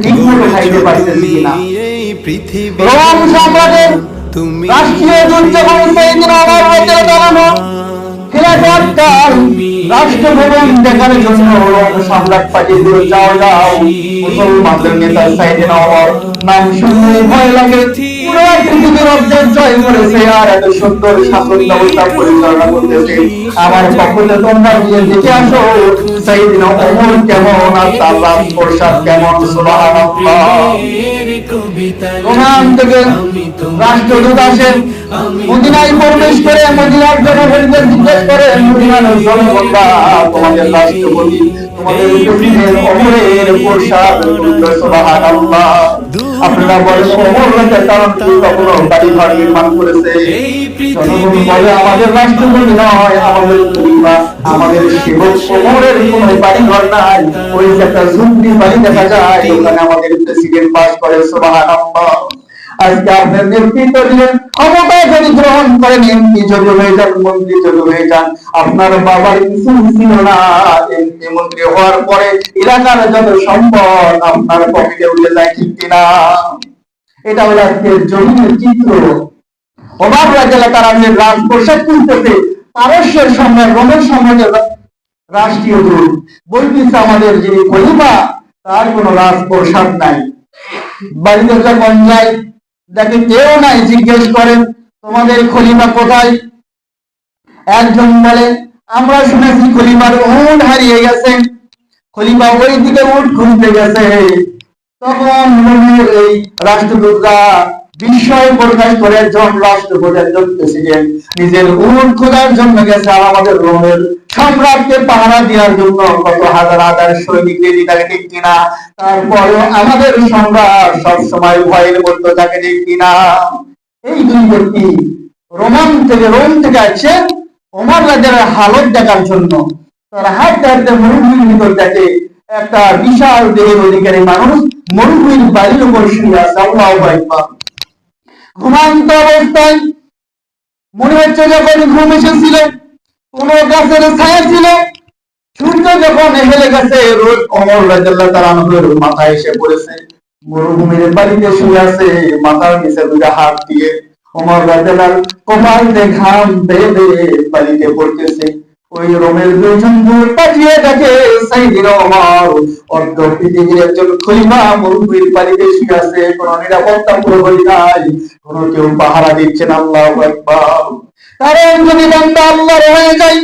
ঠিকমতো খাইতে পারতেছি কিনা। রোম সম্রাটের রাষ্ট্রীয় যুদ্ধ সাইয়েদনা ওমর রাদিয়াল্লাহু আনহু খিলাফতকাল রাষ্ট্রভবন দেখার জন্য রোম সম্রাট পাঠিয়ে দিল, যাও যাও মুসলমানদের নেতা সাইয়েদনা ওমর নাম শুনলে ভয় লাগে, পুরো পৃথিবীর অর্ধেক জয় করেছে আর এত সুন্দর শাসন ব্যবস্থা পরিচালনা করতেছে, আমার পক্ষে তোমরা গিয়ে দেখে আসো সাইয়েদনা ওমর কেমন আর তার রাজপ্রাসাদ কেমন। সুবহানাল্লাহ। ওখান থেকে রাষ্ট্রদূত আসেন, মদিনায় প্রবেশ করে মদিনার জনগণকে জিজ্ঞেস করে, মদিনার জনগণরা তোমাদের রাষ্ট্রপতি তোমাদের প্রেসিডেন্ট ওমরের প্রসাদ। সুবহানাল্লাহ। আপনারা বলেন ওমর কারণ কি কখনো বাড়ি ঘর নির্মাণ করেছে? জনগণ বলে আমাদের রাষ্ট্রপতি নয়, আমাদের খলিফা, আমাদের সেবক ওমরের কোনো বাড়ি ঘর নাই, ওই যে একটা ঝুপড়ি বাড়ি দেখা যায় ওখানে আমাদের প্রেসিডেন্ট বাস করে। সুবহানাল্লাহ। আজকে আপনার নেতৃত্ব দিলেন, ক্ষমতা যদি গ্রহণ করেন, এমপি যোগ্য হয়ে যান, মন্ত্রী যোগ্য হয়ে যান, আপনার বাবার কিছু ছিল না, এমপি মন্ত্রী হওয়ার পরে এলাকার যত সম্পদ আপনার পকেটে উঠে যায়, ঠিক কিনা? এটা হলো আজকের জমিনের চিত্র। ওমর রাদিয়াল্লাহু তাআলা রাজপ্রাসাদ কিনতেছে, পারস্যের সম্রাট রোমের সম্রাটের রাষ্ট্রীয় দূত বলতেছে আমাদের যিনি খলিফা তার কোনো রাজপ্রাসাদ নাই। বাড়িতে যখন যায় দেখে কেউ নাই, জিজ্ঞেস করেন তোমাদের খলিফা কোথায়? একজন বলে আমরা শুনেছি খলিফার উট হারিয়ে গেছে। খলিফা ওই দিকে উট খুঁজতে গেছে, তখন এই রাষ্ট্রদূতরা বিস্ময় প্রকাশ করে একজন রাষ্ট্রপতি একজন প্রেসিডেন্ট নিজের উট খোঁজার জন্য গেছে, আর আমাদের রোমের সম্রাটকে পাহারা দেওয়ার জন্য কত হাজার হাজার সৈনিক রেডি থাকে, ঠিক কিনা? তারপরেও আমাদের সম্রাট সবসময় ভয়ের মধ্যে থাকে, ঠিক কিনা? এই দুই ব্যক্তি রোম থেকে আসছে ওমর রাদিয়াল্লাহু হালত দেখার জন্য। তারা হাঁটতে হাঁটতে মরুভূমির ভিতর দেখে একটা বিশাল দেহের অধিকারী মানুষ মরুভূমির বাড়ির উপর শুয়ে আছে। আল্লাহু আকবার। ঘুমান্ত অবস্থায়, মনে হচ্ছে যখন ঘুম এসেছিল, কোন গাছের ছায়া ছিল, সূর্য যখন হেলে গেছে, রোদ ওমর রাদিয়াল্লাহু তাআলা আনহুর মাথায় এসে পড়েছে। মরুভূমির বাড়িতে শুয়ে আছে, মাথার নিচে দুটো হাত দিয়ে ওমর রাদিয়াল্লাহু কপাল দিয়ে ঘাম বেয়ে বেয়ে বাড়িতে পড়তেছে। ওই রোমের দুইজন দূর পাঠিয়ে দেখে সাইয়েদনা ওমর অর্ধ পৃথিবীর একজন খলিফা মরুভূমির বাড়িতে শুয়ে আছে, কোনো নিরাপত্তা প্রহরী নাই, কোনো কেউ পাহারা দিচ্ছে না। আল্লাহু আকবার। কারণ যদি বান্দা আল্লাহর হয়ে যায়,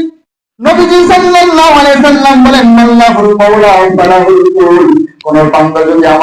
নবীজি সাল্লাল্লাহু আলাইহি সাল্লাম বলেন আল্লাহুল মাওলা ওয়া লাহুল কুল, কোন বান্দা যদি আমার